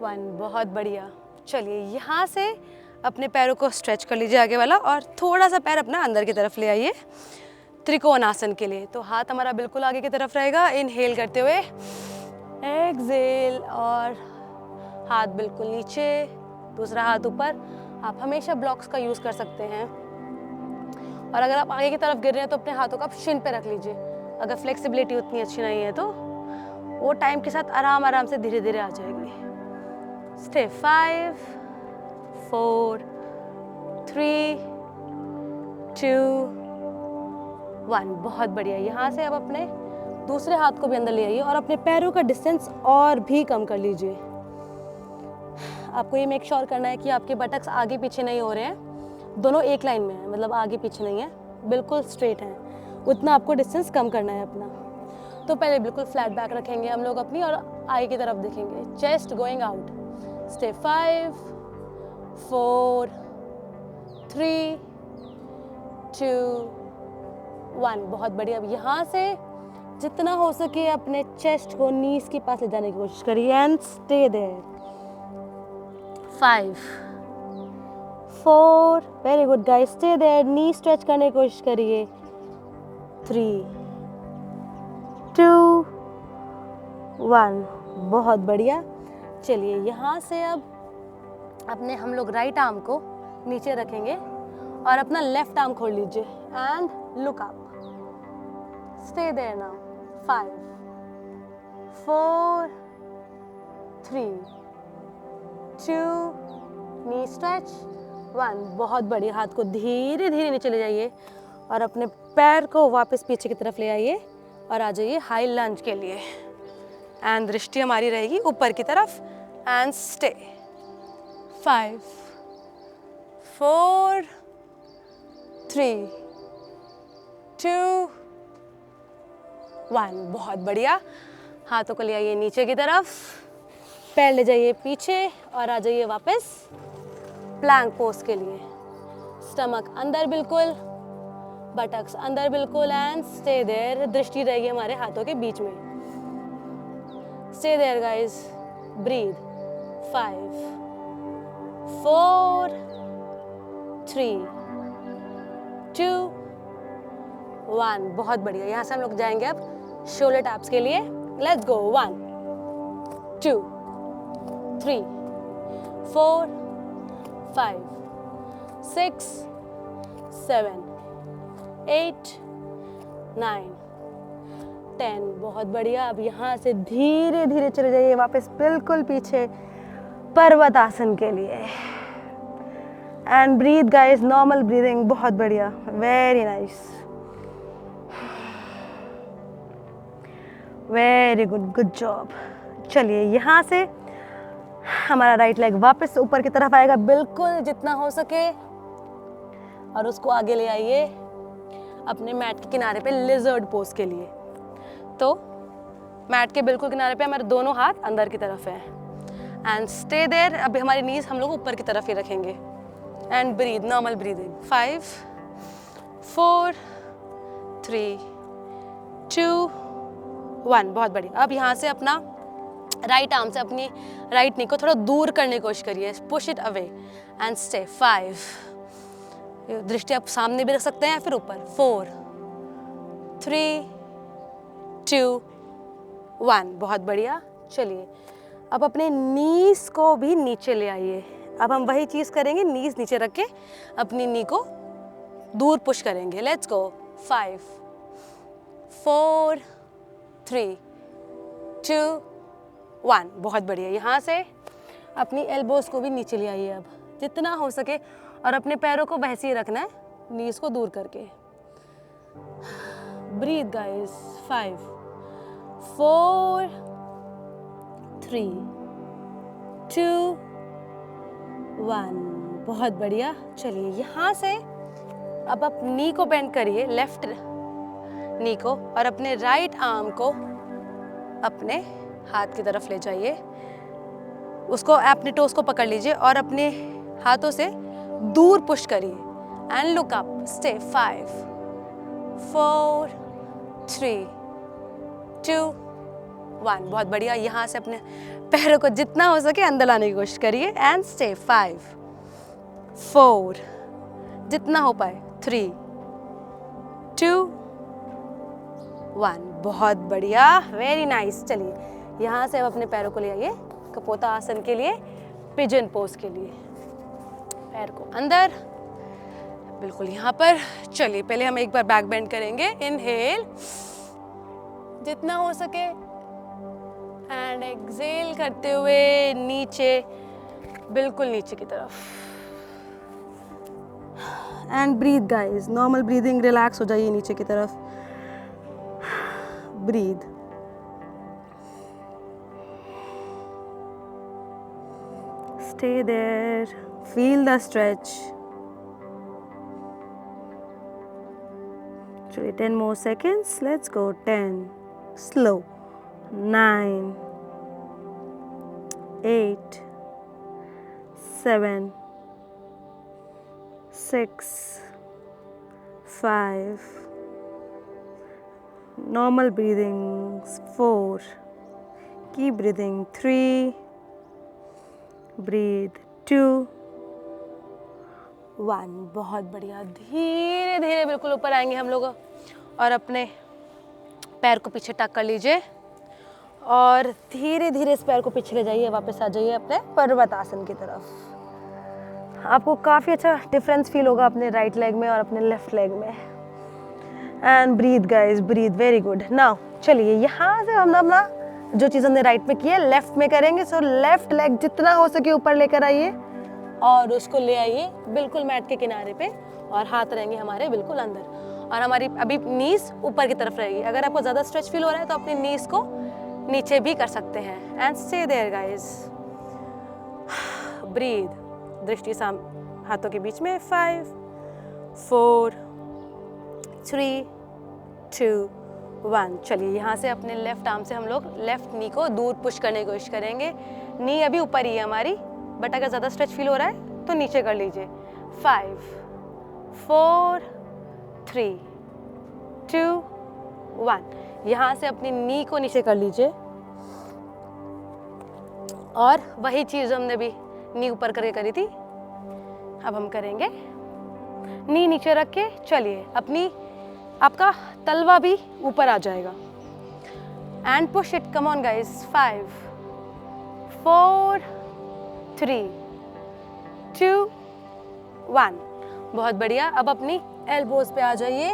1। बहुत बढ़िया। चलिए यहाँ से अपने पैरों को स्ट्रेच कर लीजिए आगे वाला और थोड़ा सा पैर अपना अंदर की तरफ ले आइए त्रिकोण आसन के लिए। तो हाथ हमारा बिल्कुल आगे की तरफ रहेगा, इनहेल करते हुए एक्सहेल और हाथ बिल्कुल नीचे, दूसरा हाथ ऊपर। आप हमेशा ब्लॉक्स का यूज़ कर सकते हैं और अगर आप आगे की तरफ गिर रहे हैं तो अपने हाथों को आप शिन पे रख लीजिए। अगर फ्लेक्सिबिलिटी उतनी अच्छी नहीं है तो वो टाइम के साथ आराम आराम से धीरे धीरे आ जाएगी। स्टे 5 4 3 2 1। बहुत बढ़िया। यहाँ से अब अपने दूसरे हाथ को भी अंदर ले आइए और अपने पैरों का डिस्टेंस और भी कम कर लीजिए। आपको ये मेक श्योर करना है कि आपके बटक्स आगे पीछे नहीं हो रहे हैं, दोनों एक लाइन में है, मतलब आगे पीछे नहीं है, बिल्कुल स्ट्रेट हैं। उतना आपको डिस्टेंस कम करना है अपना। तो पहले बिल्कुल फ्लैट बैक रखेंगे हम लोग अपनी और आगे की तरफ देखेंगे, चेस्ट गोइंग आउट। स्टे 5 4 3 2 1। बहुत बढ़िया। अब यहाँ से जितना हो सके अपने चेस्ट को नीज के पास ले जाने की कोशिश करिए and stay there. 5 4 very good guys, stay there. Knee stretch करने की कोशिश करिए। 3 2 1। बहुत बढ़िया। चलिए यहाँ से अब अपने हम लोग राइट आर्म को नीचे रखेंगे और अपना लेफ्ट आर्म खोल लीजिए and look up. Stay there now. 5 4 3 2 knee stretch 1। बहुत बढ़िया। हाथ को धीरे धीरे नीचे ले जाइए और अपने पैर को वापस पीछे की तरफ ले आइए और आ जाइए हाई लंज के लिए एंड दृष्टि हमारी रहेगी ऊपर की तरफ एंड स्टे। 5 4 3 2 1। बहुत बढ़िया। हाथों को ले आइए नीचे की तरफ, पैर ले जाइए पीछे और आ जाइए वापस प्लैंक पोज के लिए। स्टमक अंदर बिल्कुल, बटक्स अंदर बिल्कुल एंड स्टे देयर। दृष्टि रहेगी हमारे हाथों के बीच में। Stay there guys, breathe. 5 4 3 2 1। बहुत बढ़िया। यहाँ से हम लोग जाएंगे अब शोल्डर टैप्स के लिए। Let's go. 1 2 3 4 5 6 7 8 9 10। बहुत बढ़िया। अब यहाँ से धीरे धीरे चले जाइए वापस बिल्कुल पीछे पर्वत आसन के लिए and breathe guys, normal breathing. बहुत बढ़िया, very nice, very good, good job. चलिए यहाँ से हमारा राइट लेग वापस ऊपर की तरफ आएगा बिल्कुल जितना हो सके और उसको आगे ले आइए अपने मैट के किनारे पे लिजर्ड पोज के लिए। तो मैट के बिल्कुल किनारे पे हमारे दोनों हाथ अंदर की तरफ है एंड स्टे देयर। अभी हमारी नीज हम लोग ऊपर की तरफ ही रखेंगे एंड ब्रीथ, नॉर्मल ब्रीदिंग। 5 4 3 2 1। बहुत बढ़िया। अब यहाँ से अपना राइट आर्म से अपनी राइट नी को थोड़ा दूर करने की कोशिश करिए, push it away and stay. 5। दृष्टि आप सामने भी रख सकते हैं या फिर ऊपर। 4 3 2 1। बहुत बढ़िया। चलिए अब अपने नीज को भी नीचे ले आइए। अब हम वही चीज़ करेंगे, नीज नीचे रख के अपनी नी को दूर पुश करेंगे। Let's go. 5 4 3 2 1। बहुत बढ़िया। यहाँ से अपनी एल्बोज को भी नीचे ले आइए अब जितना हो सके और अपने पैरों को वैसे ही रखना है, नीज को दूर करके। Breathe guys. 5 4 3 2 1। बहुत बढ़िया। चलिए यहाँ से अब आप नी को बेंड करिए, लेफ्ट नी को, और अपने राइट आर्म को अपने हाथ की तरफ ले जाइए। उसको अपने टोस को पकड़ लीजिए और अपने हाथों से दूर पुश करिए एंड लुक अप। स्टे। 5 4 3 2 1। बहुत बढ़िया। यहाँ से अपने पैरों को जितना हो सके अंदर लाने की कोशिश करिए एंड स्टे। 5 4, जितना हो पाए, 3, 2, 1। बहुत बढ़िया, वेरी नाइस। चलिए यहाँ से अब अपने पैरों को ले आइए कपोता आसन के लिए, पिजन पोज के लिए। पैर को अंदर, बिल्कुल यहाँ पर। चलिए पहले हम एक बार बैक बेंड करेंगे। इनहेल जितना हो सके, एंड एक्सहेल करते हुए नीचे, बिल्कुल नीचे की तरफ। And breathe guys, normal breathing, relax हो जाइए नीचे की तरफ। Breathe. Stay there, feel the stretch. Actually 10 more seconds, let's go. 10, slow, 9, 8, 7, 6, 5, normal breathing, 4, keep breathing, 3, breathe, 2, 1। बहुत बढ़िया। धीरे धीरे बिल्कुल ऊपर आएंगे हम लोग और अपने पैर को पीछे टक कर लीजिए और धीरे धीरे इस पैर को पीछे ले जाइए, वापस आ जाइए अपने पर्वतासन की तरफ। आपको काफ़ी अच्छा डिफरेंस फील होगा अपने राइट लेग में और अपने लेफ्ट लेग में। And breathe guys, breathe, very good. Now चलिए यहाँ से हम अपना जो चीज़ हमने राइट में की है लेफ्ट में करेंगे। सो लेफ्ट लेग जितना हो सके ऊपर लेकर आइए और उसको ले आइए बिल्कुल मैट के किनारे पे, और हाथ रहेंगे हमारे बिल्कुल अंदर, और हमारी अभी नीज ऊपर की तरफ रहेगी। अगर आपको ज़्यादा स्ट्रेच फील हो रहा है तो अपनी नीज को नीचे भी कर सकते हैं। And stay there guys, breathe, दृष्टि हाथों के बीच में। 5, 4, 3, 2, 1। चलिए यहाँ से अपने लेफ्ट आर्म से हम लोग लेफ्ट नी को दूर पुश करने की कोशिश करेंगे। नी अभी ऊपर ही है हमारी, बट अगर ज़्यादा स्ट्रेच फील हो रहा है तो नीचे कर लीजिए। 5, 4, 3, 2, 1। यहाँ से अपनी नी को नीचे कर लीजिए और वही चीज़ हमने भी नी ऊपर करके करी थी, अब हम करेंगे नी नीचे रख के। चलिए अपनी, आपका तलवा भी ऊपर आ जाएगा। And push it, come on guys. 5, 4, 3, 2, 1। बहुत बढ़िया। अब अपनी एल्बोज पे आ जाइए,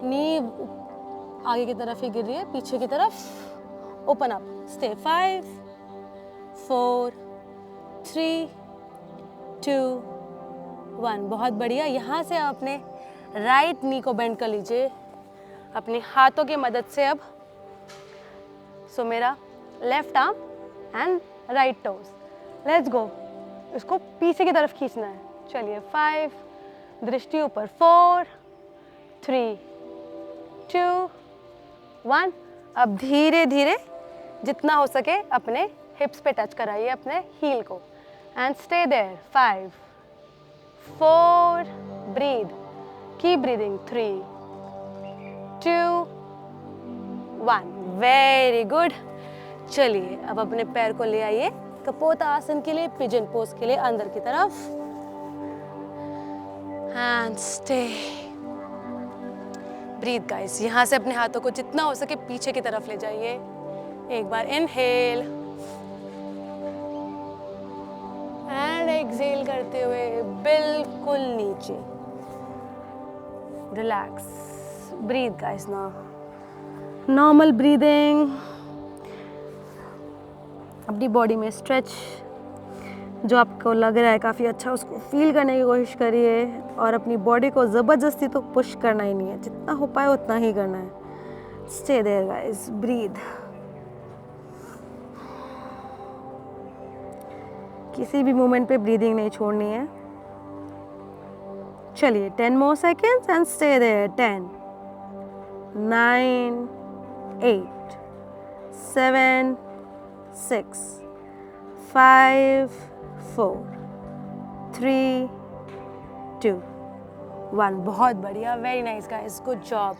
नी आगे की तरफ ही गिर रही है, पीछे की तरफ। Open up, stay. 5, 4, 3, 2, 1। बहुत बढ़िया। यहाँ से आप अपने राइट नी को बेंड कर लीजिए अपने हाथों की मदद से। अब सो मेरा left arm and right toes, let's go. इसको पीछे की तरफ खींचना है। चलिए 5, दृष्टि ऊपर। 4, 3, 2, 1। अब धीरे धीरे जितना हो सके अपने हिप्स पे टच कराइए अपने हील को, and stay there. 5, 4, breathe, keep breathing. 3, 2, 1। Very good. चलिए अब अपने पैर को ले आइए कपोता आसन के लिए, पिजन पोज के लिए अंदर की तरफ, एंड स्टे। ब्रीथ गाइस, यहाँ से अपने हाथों को जितना हो सके पीछे की तरफ ले जाइए। एक बार इनहेल एंड एक्सहेल करते हुए बिल्कुल नीचे। Relax, breathe guys now. Normal breathing, अपनी बॉडी में स्ट्रेच जो आपको लग रहा है काफ़ी अच्छा, उसको फील करने की कोशिश करिए, और अपनी बॉडी को ज़बरदस्ती तो पुश करना ही नहीं है, जितना हो पाए उतना ही करना है। Stay there guys, breathe. किसी भी मोमेंट पे ब्रीदिंग नहीं छोड़नी है। चलिए 10 more seconds and stay there. 10, 9, 8, 7, 6, 5, 4, 3, 2, 1। बहुत बढ़िया, very nice guys, good job.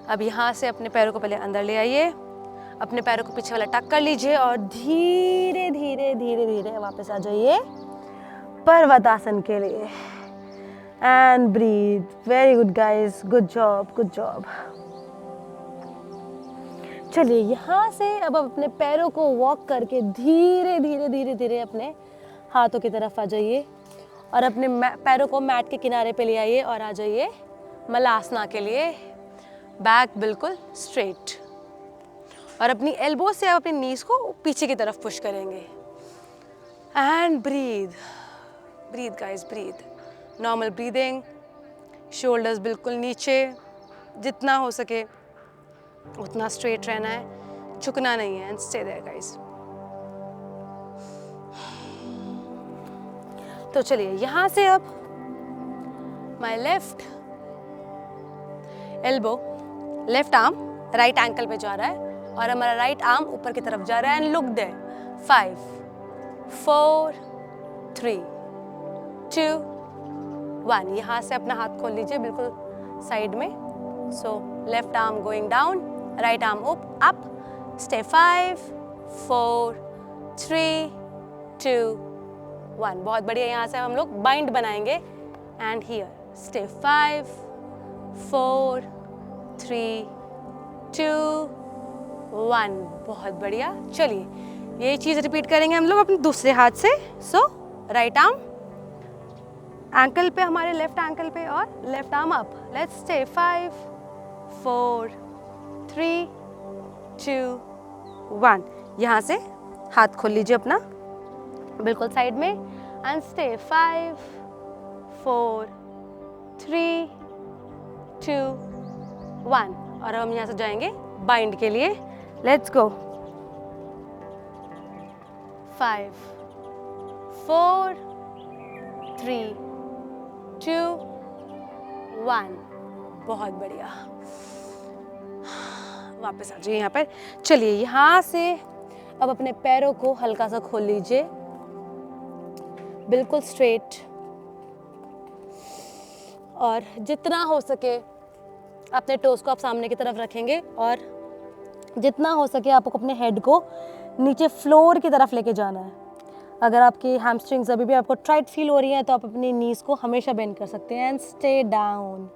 अब यहाँ से अपने पैरों को पहले अंदर ले आइए, अपने पैरों को पीछे वाला टक कर लीजिए और धीरे धीरे धीरे धीरे वापस आ जाइए पर्वतासन के लिए and breathe. Very good guys, good job, good job. चलिए यहाँ से अब अपने पैरों को वॉक करके धीरे धीरे धीरे धीरे अपने हाथों की तरफ आ जाइए और अपने पैरों को मैट के किनारे पे ले आइए और आ जाइए मलासना के लिए. बैक बिल्कुल स्ट्रेट और अपनी एल्बो से आप अपनी नीज को पीछे की तरफ पुश करेंगे. And breathe, breathe guys, breathe. Normal breathing. Shoulders बिल्कुल नीचे, जितना हो सके उतना स्ट्रेट रहना है, झुकना नहीं है. And stay there guys. तो चलिए यहाँ से अब my left elbow, left arm right ankle पे जा रहा है और हमारा राइट आर्म ऊपर की तरफ जा रहा है. And look there. 5 4 3 2 1. यहाँ से अपना हाथ खोल लीजिए बिल्कुल साइड में. सो left arm going down, right arm up. Stay 5 4 3 2 1. बहुत बढ़िया. यहाँ से हम लोग बाइंड बनाएंगे. And here stay 5 4 3 2 1. बहुत बढ़िया. चलिए यही चीज़ रिपीट करेंगे हम लोग अपने दूसरे हाथ से. सो राइट आर्म एंकल पे, हमारे लेफ्ट एंकल पे, और left arm up. Let's stay 5 4 3 2 1. यहाँ से हाथ खोल लीजिए अपना बिल्कुल साइड में. And stay 5 4 3 2 1. और हम यहाँ से जाएंगे बाइंड के लिए. Let's go. 5 4 3 2 1. बहुत बढ़िया. वापस आ जाइए यहाँ पर. चलिए यहाँ से अब अपने पैरों को हल्का सा खोल लीजिए बिल्कुल स्ट्रेट. और जितना हो सके अपने टोस को आप सामने की तरफ रखेंगे और जितना हो सके आपको अपने हेड को नीचे फ्लोर की तरफ लेके जाना है. अगर आपकी हैमस्ट्रिंग्स अभी भी आपको टाइट फील हो रही हैं तो आप अपनी नीज को हमेशा बेंड कर सकते हैं. And stay down.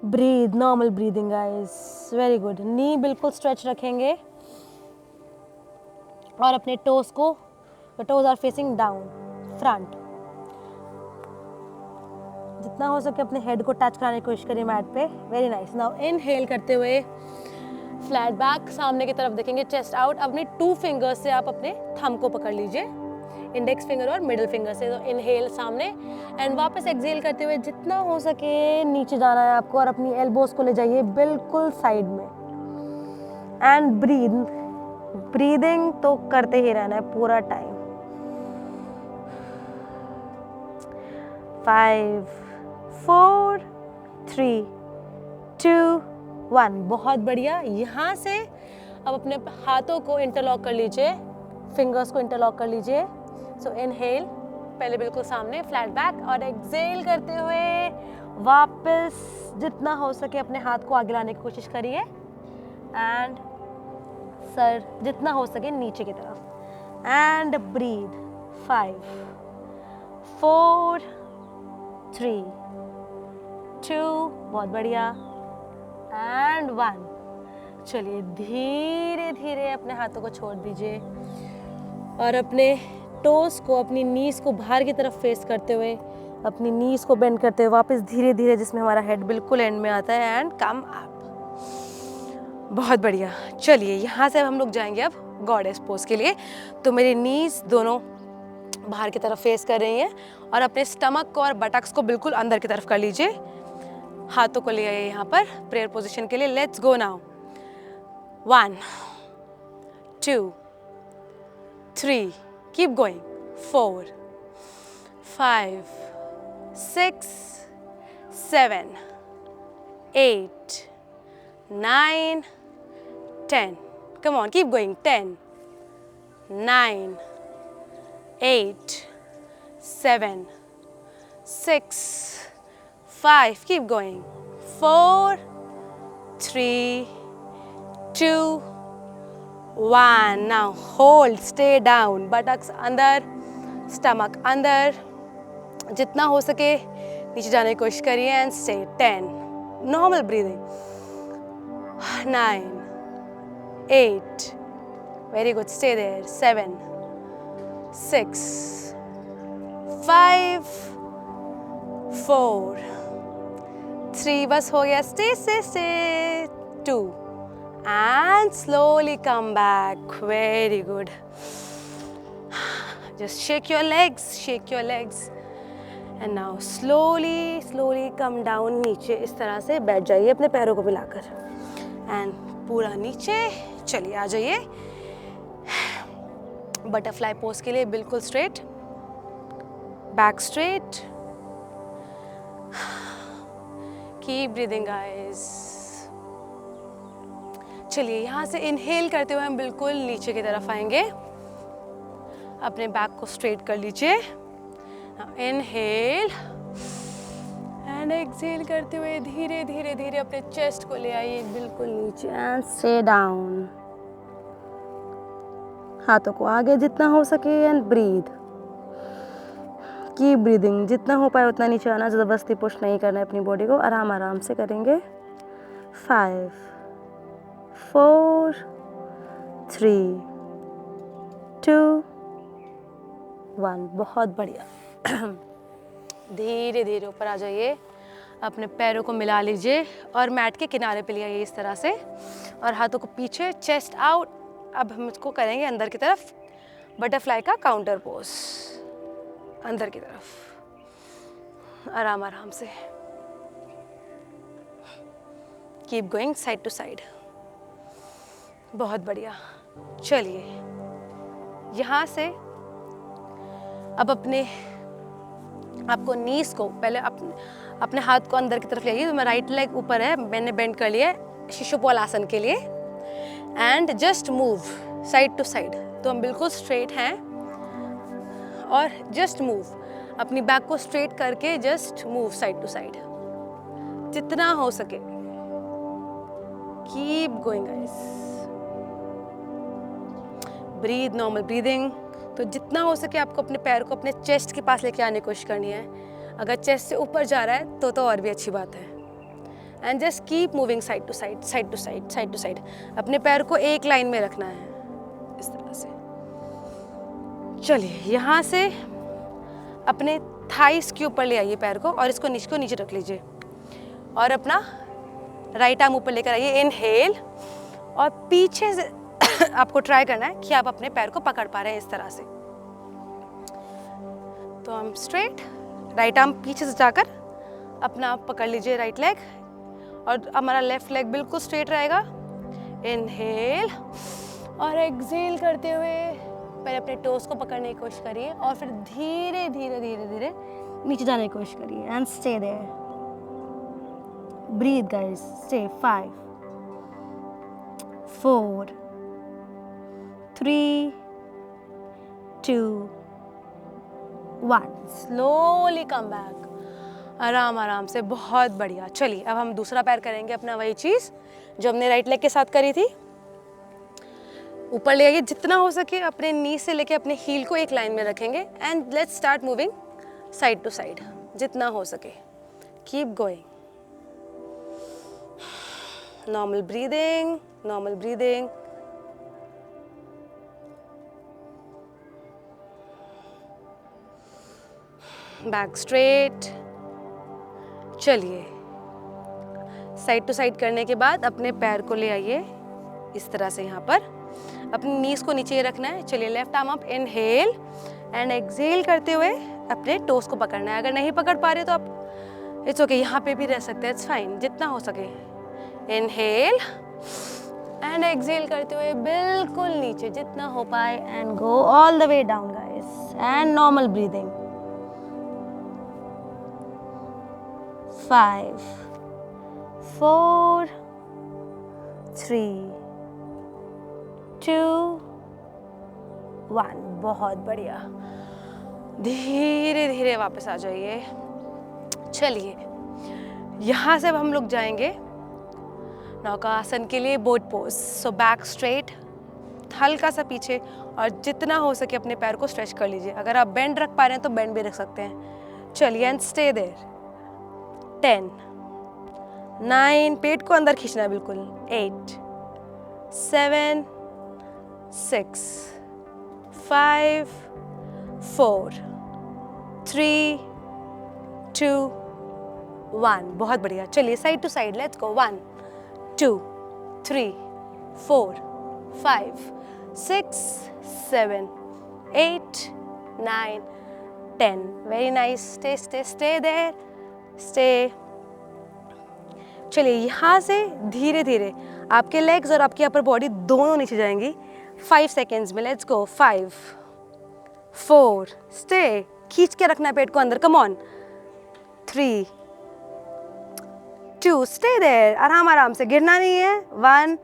Breathe. Normal breathing guys. Very good. Knee बिल्कुल स्ट्रेच रखेंगे और अपने टोस को, toes are facing down, front. जितना हो सके अपने हेड को टच कराने की कोशिश करिए मैट पे. Very nice. नाउ इनहेल करते हुए फ्लैट बैक, सामने की तरफ देखेंगे, चेस्ट आउट. अपने 2 फिंगर्स से आप अपने थंब को पकड़ लीजिए, इंडेक्स फिंगर और मिडिल फिंगर से. तो इनहेल सामने एंड वापस एक्सहेल करते हुए जितना हो सके नीचे जाना है आपको और अपनी एल्बोज को ले जाइए बिल्कुल साइड में. And breathe. ब्रीदिंग तो करते ही रहना है पूरा टाइम. 5 4 3 2 1. बहुत बढ़िया. यहाँ से अब अपने हाथों को इंटरलॉक कर लीजिए, फिंगर्स को इंटरलॉक कर लीजिए. सो इनहेल पहले बिल्कुल सामने, फ्लैट बैक, और एक्सहेल करते हुए वापस जितना हो सके अपने हाथ को आगे लाने की कोशिश करिए एंड सर जितना हो सके नीचे की तरफ. And breathe. 5 4 3 2. बहुत बढ़िया. एंड 1. चलिए धीरे धीरे अपने हाथों को छोड़ दीजिए और अपने टोस को, अपनी नीज को बाहर की तरफ फेस करते हुए, अपनी नीज को बेंड करते हुए वापस धीरे धीरे, जिसमें हमारा हेड बिल्कुल एंड में आता है. And come up. बहुत बढ़िया. चलिए यहाँ से हम लोग जाएंगे अब गॉडेस पोज के लिए. तो मेरी नीज दोनों बाहर की तरफ फेस कर रही हैं और अपने स्टमक को और बटक्स को बिल्कुल अंदर की तरफ कर लीजिए. हाथों को ले आइए यहाँ पर प्रेयर पोजीशन के लिए. Let's go now. 1 2 3. Keep going. 4 5 6 7 8 9 10. Come on, keep going. 10 9 8 7 6 5. Keep going. 4 3 2 1. Now hold, stay down. Buttocks under, stomach under. जितना हो सके नीचे जाने की कोशिश करिए and stay 10 normal breathing 9 8 very good stay there 7 6 5 4 3 बस हो गया stay stay stay 2 and slowly come back very good just shake your legs and now slowly come down नीचे इस तरह से बैठ जाइए अपने पैरों को मिलाकर and पूरा नीचे चलिए आ जाइए बटरफ्लाई पोज के लिए बिल्कुल straight back straight keep breathing guys चलिए यहाँ से इनहेल करते हुए हम बिल्कुल नीचे की तरफ आएंगे अपने बैक को स्ट्रेट कर लीजिए इनहेल एंड एक्सहेल करते हुए धीरे धीरे धीरे अपने चेस्ट को ले आइए बिल्कुल नीचे एंड स्टे डाउन हाथों को आगे जितना हो सके एंड ब्रीथ कीप ब्रीदिंग जितना हो पाए उतना नीचे आना ज़बरदस्ती पुश नहीं करना है अपनी बॉडी को आराम आराम से करेंगे 5 4 3 2 1 बहुत बढ़िया धीरे धीरे ऊपर आ जाइए अपने पैरों को मिला लीजिए और मैट के किनारे पे ले आइए इस तरह से और हाथों को पीछे चेस्ट आउट अब हम इसको करेंगे अंदर की तरफ बटरफ्लाई का काउंटर पोज अंदर की तरफ आराम आराम से keep going side to side बहुत बढ़िया चलिए यहाँ से अब आपको नीज को पहले अपने हाथ को अंदर की तरफ ले आइए तो मेरा राइट लेग ऊपर है मैंने बेंड कर लिया है शिशुपाल आसन के लिए and just move side to side तो हम बिल्कुल स्ट्रेट हैं और जस्ट मूव अपनी बैक को स्ट्रेट करके just move side to side जितना हो सके keep going guys breathe normal breathing तो जितना हो सके आपको अपने पैर को अपने चेस्ट के पास लेके आने की कोशिश करनी है अगर चेस्ट से ऊपर जा रहा है तो और भी अच्छी बात है and just keep moving side to side side to side side to side अपने पैर को एक लाइन में रखना है इस तरह से चलिए यहाँ से अपने थाइस के ऊपर ले आइए पैर को और इसको नीचे रख लीजिए और अपना राइट आर्म ऊपर लेकर आइए इनहेल और पीछे से आपको ट्राई करना है कि आप अपने पैर को पकड़ पा रहे हैं इस तरह से तो हम स्ट्रेट राइट आर्म पीछे से जाकर अपना आप पकड़ लीजिए राइट लेग और हमारा लेफ्ट लेग बिल्कुल स्ट्रेट रहेगा इनहेल और एक्सहेल करते हुए पहले अपने टोस को पकड़ने की कोशिश करिए और फिर धीरे धीरे धीरे धीरे नीचे जाने की कोशिश करिए and stay there breathe guys stay 5 4 3 2 1 slowly come back आराम आराम से बहुत बढ़िया चलिए अब हम दूसरा पैर करेंगे अपना वही चीज़ जो हमने राइट लेग के साथ करी थी ऊपर ले आइए जितना हो सके अपने नी से लेके अपने हील को एक लाइन में रखेंगे and let's start moving side to side जितना हो सके keep going normal breathing back straight चलिए साइड टू साइड करने के बाद अपने पैर को ले आइए इस तरह से यहाँ पर अपनी नीज को नीचे रखना है चलिए left arm up inhale and exhale करते हुए अपने टोस को पकड़ना है अगर नहीं पकड़ पा रहे तो आप इट्स ओके यहाँ पे भी रह सकते हैं इट्स फाइन जितना हो सके इनहेल एंड एक्सहेल करते हुए बिल्कुल नीचे जितना हो पाए and go all the way down guys and normal breathing 5 4 3 2 1 बहुत बढ़िया धीरे धीरे वापस आ जाइए चलिए यहाँ से अब हम लोग जाएंगे नौका आसन के लिए boat pose so back straight हल्का सा पीछे और जितना हो सके अपने पैर को स्ट्रेच कर लीजिए अगर आप बेंड रख पा रहे हैं तो बेंड भी रख सकते हैं चलिए एंड स्टे देयर। 10, 9, पेट को अंदर खींचना है बिल्कुल। 8, 7, 6, 5, 4, 3, 2, 1। बहुत बढ़िया। चलिए side to side, let's go. 1, 2, 3, 4, 5, 6, 7, 8, 9, 10। Very nice. Stay stay stay there, stay. चलिए यहाँ से धीरे धीरे आपके लेग्स और आपकी अपर बॉडी दोनों नीचे जाएंगी 5 सेकेंड्स में। Let's go. 5, 4, स्टे, खींच के रखना है पेट को अंदर। Come on. 3, 2, स्टे देयर, आराम आराम से, गिरना नहीं है। 1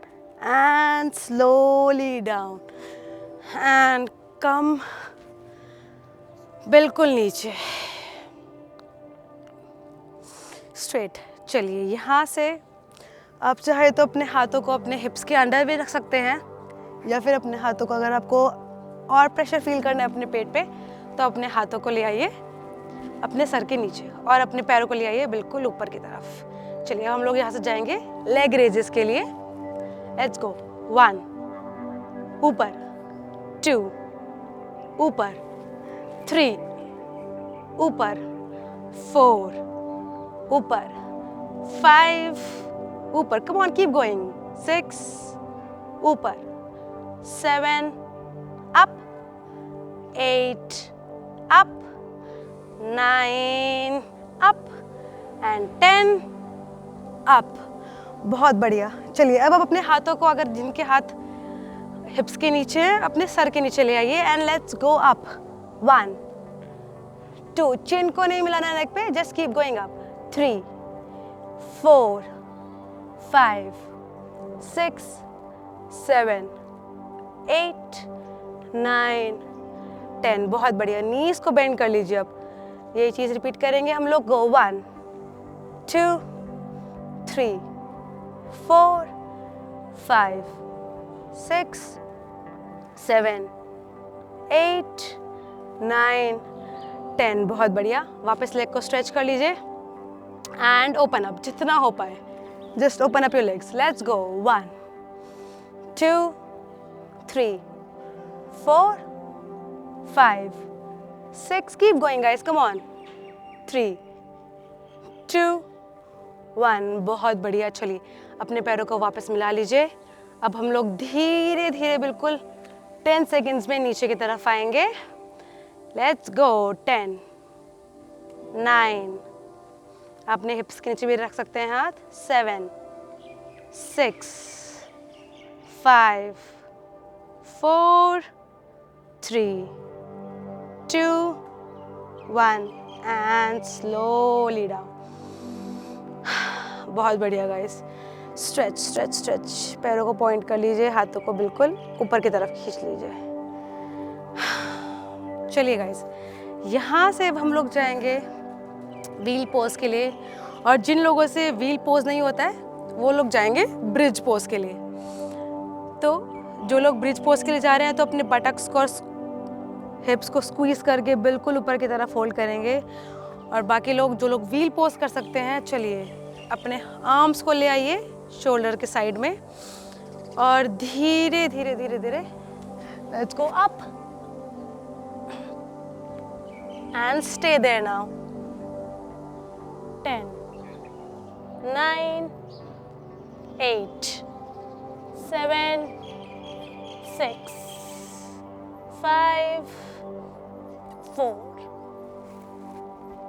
and slowly down and come बिल्कुल नीचे, स्ट्रेट। चलिए यहाँ से आप चाहे तो अपने हाथों को अपने हिप्स के अंडर भी रख सकते हैं, या फिर अपने हाथों को, अगर आपको और प्रेशर फील करना है अपने पेट पे, तो अपने हाथों को ले आइए अपने सर के नीचे और अपने पैरों को ले आइए बिल्कुल ऊपर की तरफ। चलिए हम लोग यहाँ से जाएंगे लेग रेजेस के लिए। Let's go. 1, ऊपर, 2, ऊपर, 3, ऊपर, 4, ऊपर, 5, ऊपर, कम ऑन कीप गोइंग, 6, ऊपर, 7, up, 8, up, 9, up and 10, up. बहुत बढ़िया। चलिए अब आप अपने हाथों को, अगर जिनके हाथ हिप्स के नीचे हैं, अपने सर के नीचे ले आइए एंड लेट्स गो अप। 1, 2, चिन को नहीं मिलाना नेक पे, जस्ट कीप गोइंग अप। 3, 4, 5, 6, 7, 8, 9, 10। बहुत बढ़िया। नीज को बेंड कर लीजिए। अब ये चीज रिपीट करेंगे हम लोग। गो। 1, 2, 3, 4, 5, 6, 7, 8, 9, 10। बहुत बढ़िया। वापस लेग को स्ट्रेच कर लीजिए एंड ओपन अप जितना हो पाए। Just open up your legs. Let's go. 1, 2, 3, 4, 5, 6, keep going guys, come on. 3, 2, 1। बहुत बढ़िया। चलिए अपने पैरों को वापस मिला लीजिए। अब हम लोग धीरे धीरे बिल्कुल 10 सेकेंड्स में नीचे की तरफ आएंगे। Let's go. 10, 9, अपने हिप्स के नीचे भी रख सकते हैं हाथ। 7, 6, 5, 4, 3, 2, 1 एंड स्लोली डाउन। बहुत बढ़िया गाइस। Stretch stretch stretch. पैरों को पॉइंट कर लीजिए, हाथों को बिल्कुल ऊपर की तरफ खींच लीजिए। चलिए गाइस, यहाँ से अब हम लोग जाएंगे व्हील पोज के लिए, और जिन लोगों से व्हील पोज नहीं होता है वो लोग जाएंगे ब्रिज पोज के लिए। तो जो लोग ब्रिज पोज के लिए जा रहे हैं तो अपने बटक्स को और हिप्स को स्क्वीज करके बिल्कुल ऊपर की तरफ फोल्ड करेंगे, और बाकी लोग जो लोग व्हील पोज कर सकते हैं, चलिए अपने आर्म्स को ले आइए शोल्डर के साइड में और धीरे धीरे धीरे धीरे let's go up and stay there now. 10, 9, 8, 7, 6, 5, 4,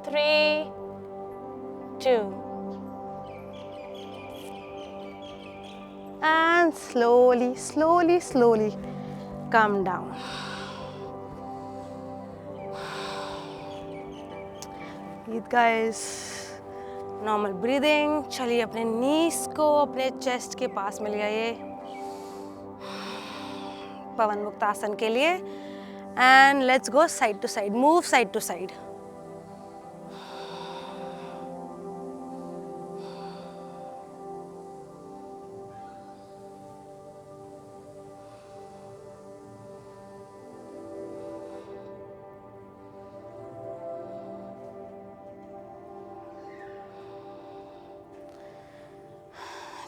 3, 2, and slowly, slowly, slowly come down. Breathe guys, normal breathing. चलिए अपने नीज को अपने चेस्ट के पास में ले आइए पवन मुक्त आसन के लिए, and let's go side to side, move side to side.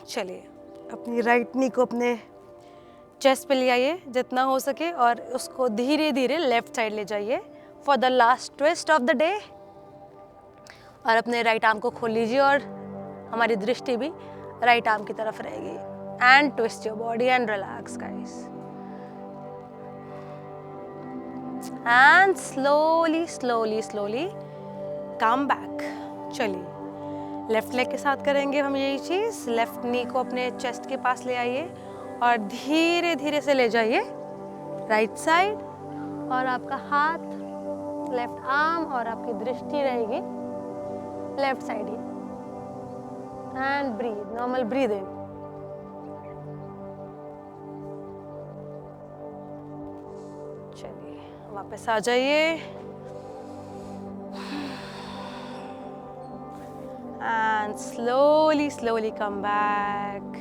चलिए, अपनी राइट नी को अपने चेस्ट पे ले आइए जितना हो सके और उसको धीरे धीरे लेफ्ट साइड ले जाइए for the last twist of the day. और अपने राइट आर्म को खोल लीजिए और हमारी दृष्टि भी राइट आर्म की तरफ रहेगी। And twist your body and relax guys. And slowly slowly slowly come back. चलिए, लेफ्ट लेग के साथ करेंगे हम यही चीज़। लेफ्ट नी को अपने चेस्ट के पास ले आइए और धीरे धीरे से ले जाइए राइट साइड। और आपका हाथ लेफ्ट आर्म और आपकी दृष्टि रहेगी left side he. And breathe, normal breathing. चलिए, वापस आ जाइए and slowly slowly come back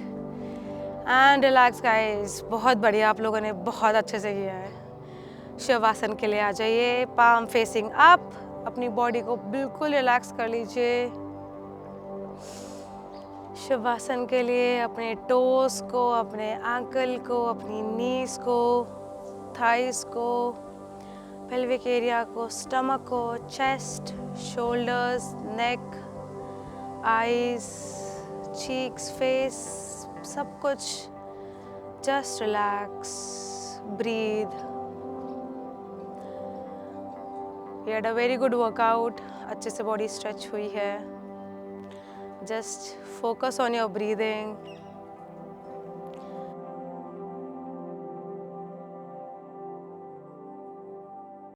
and relax guys. बहुत बढ़िया, आप लोगों ने बहुत अच्छे से किया है। शवासन के लिए आ जाइए, पाम फेसिंग अप। अपनी बॉडी को बिल्कुल रिलैक्स कर लीजिए। शवासन के लिए अपने टोस को, अपने एंकल को, अपनी नीज को, थाइस को, पेल्विक एरिया को, स्टमक को, chest, shoulders, neck, eyes, cheeks, face, सब कुछ just relax, breathe. You had a very good workout. अच्छे से बॉडी स्ट्रेच हुई है। Just focus on your breathing.